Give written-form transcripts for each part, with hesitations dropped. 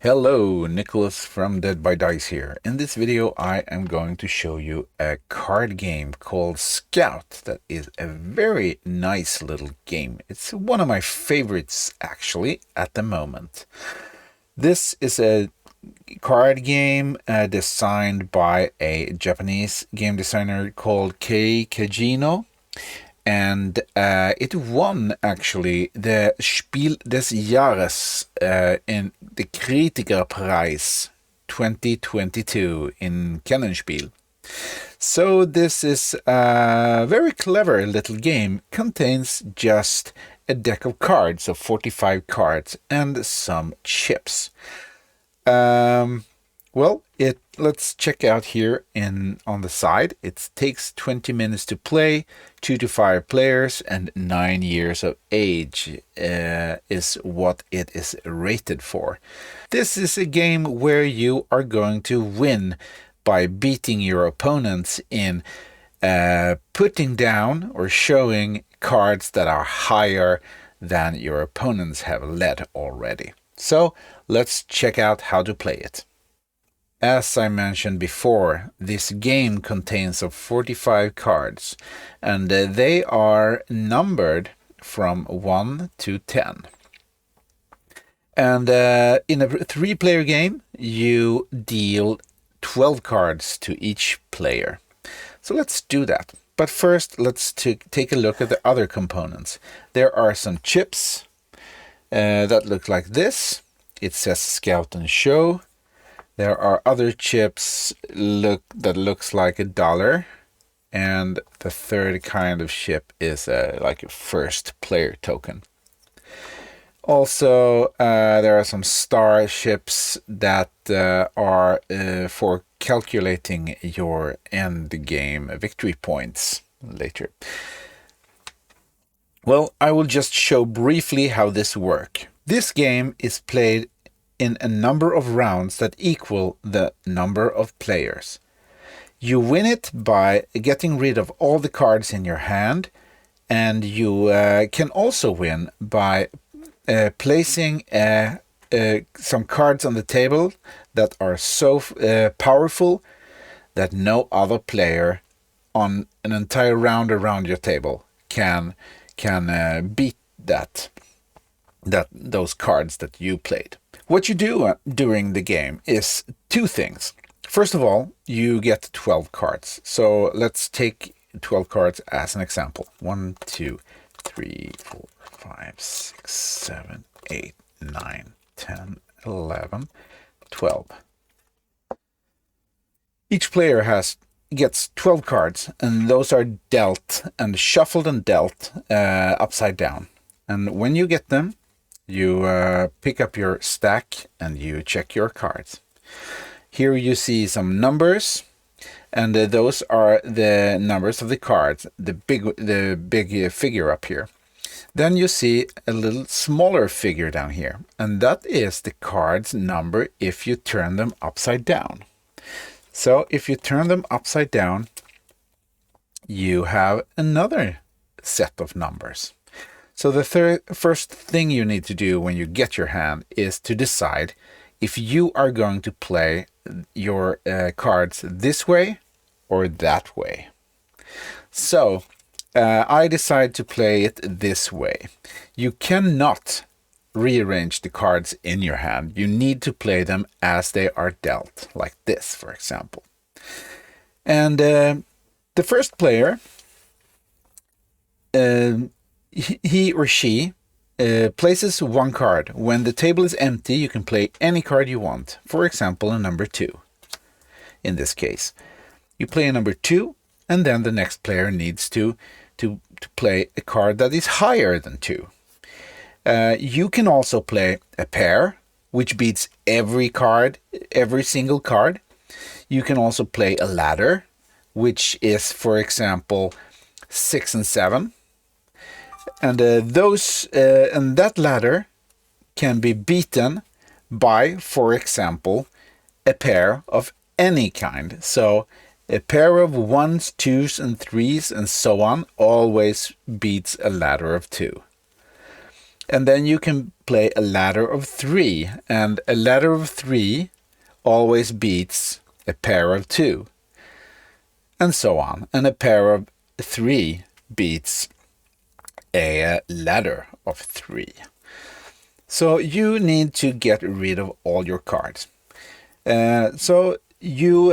Hello, Nicholas from Dead by Dice here. In this video I am going to show you a card game called Scout that is a very nice little game. It's one of my favorites actually at the moment. This is a card game designed by a Japanese game designer called Kei Kajino. And it won actually the Spiel des Jahres in the Kritikerpreis 2022 in Kennenspiel. So this is a very clever little game, contains just a deck of cards of 45 cards and some chips. Well, let's check out here on the side. It takes 20 minutes to play, 2 to 5 players, and 9 years of age is what it is rated for. This is a game where you are going to win by beating your opponents in putting down or showing cards that are higher than your opponents have led already. So let's check out how to play it. As I mentioned before, this game contains of 45 cards, and they are numbered from 1 to 10. And in a 3-player game, you deal 12 cards to each player. So let's do that. But first, let's take a look at the other components. There are some chips that look like this. It says Scout and Show. There are other chips that looks like $1, and the third kind of chip is like a first player token. Also, there are some star chips that are for calculating your end game victory points later. Well, I will just show briefly how this works. This game is played in a number of rounds that equal the number of players. You win it by getting rid of all the cards in your hand, and you can also win by placing some cards on the table that are so powerful that no other player on an entire round around your table can beat those cards that you played. What you do during the game is 2 things. First of all, you get 12 cards. So let's take 12 cards as an example. 1, 2, 3, 4, 5, 6, 7, 8, 9, 10, 11, 12. Each player gets 12 cards, and those are dealt and shuffled and dealt upside down. And when you get them, you pick up your stack and you check your cards. Here you see some numbers, and those are the numbers of the cards, the big figure up here. Then you see a little smaller figure down here, and that is the card's number if you turn them upside down. So if you turn them upside down, you have another set of numbers. So the first thing you need to do when you get your hand is to decide if you are going to play your cards this way or that way. So I decide to play it this way. You cannot rearrange the cards in your hand. You need to play them as they are dealt, like this, for example. And the first player, he or she places 1 card. When the table is empty, you can play any card you want. For example, a number 2. In this case, you play a number 2, and then the next player needs to play a card that is higher than 2. You can also play a pair, which beats every single card. You can also play a ladder, which is, for example, 6 and 7. And that ladder can be beaten by, for example, a pair of any kind. So a pair of 1s, 2s, and 3s, and so on, always beats a ladder of 2. And then you can play a ladder of 3, and a ladder of 3 always beats a pair of 2, and so on. And a pair of 3 beats a ladder of 3. So you need to get rid of all your cards. So you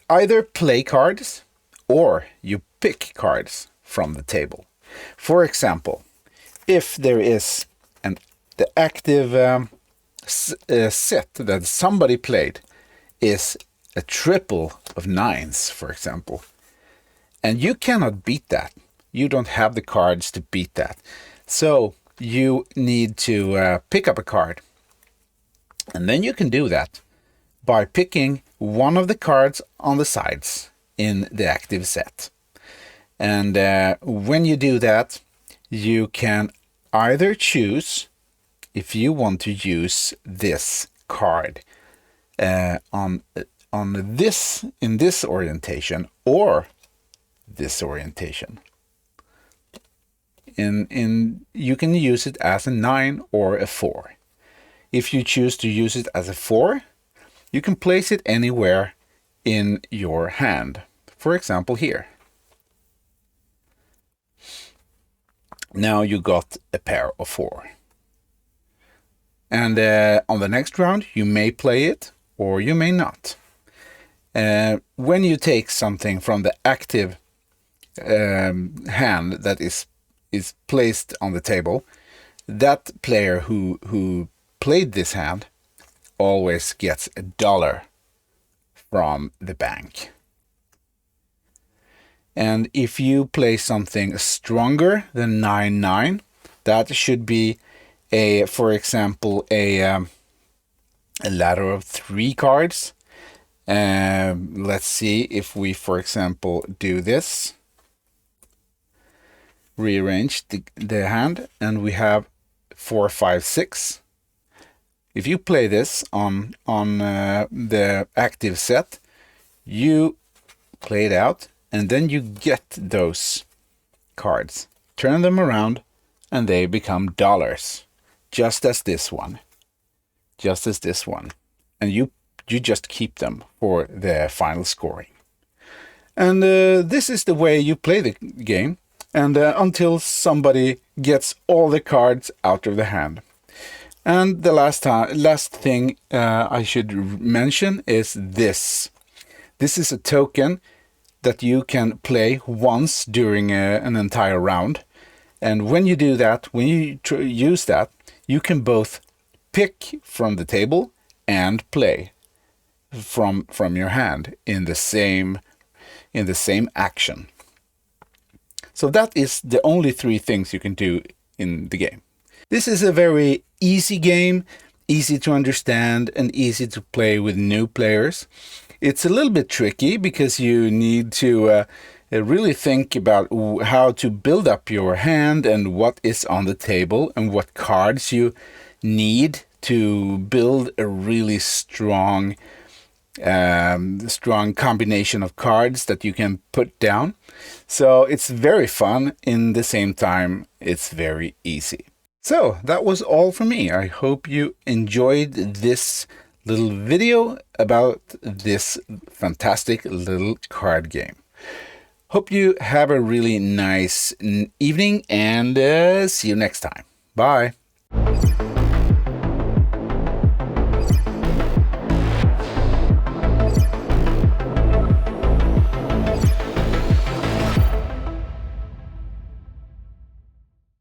either play cards or you pick cards from the table. For example, if there is the active set that somebody played is a triple of 9s, for example, and you cannot beat that. You don't have the cards to beat that. So you need to pick up a card. And then you can do that by picking one of the cards on the sides in the active set. And when you do that, you can either choose if you want to use this card on this, in this orientation, or this orientation. You can use it as a 9 or a 4. If you choose to use it as a 4, you can place it anywhere in your hand. For example, here. Now you got a pair of 4. And on the next round, you may play it or you may not. When you take something from the active hand that is placed on the table, that player who played this hand always gets $1 from the bank. And if you play something stronger than 9-9, that should be for example, a ladder of 3 cards. Let's see if we, for example, do this. Rearrange the hand, and we have 4, 5, 6. If you play this on the active set, you play it out, and then you get those cards. Turn them around, and they become dollars. Just as this one. And you just keep them for the final scoring. And this is the way you play the game, and until somebody gets all the cards out of the hand. And the last thing I should mention is this. This is a token that you can play once during an entire round. And when you do that, when you use that, you can both pick from the table and play from your hand in the same action. So that is the only 3 things you can do in the game. This is a very easy game, easy to understand and easy to play with new players. It's a little bit tricky because you need to really think about how to build up your hand and what is on the table and what cards you need to build a really strong combination of cards that you can put down. So it's very fun. In the same time, it's very easy. So that was all for me. I hope you enjoyed this little video about this fantastic little card game. Hope you have a really nice evening, and see you next time. Bye.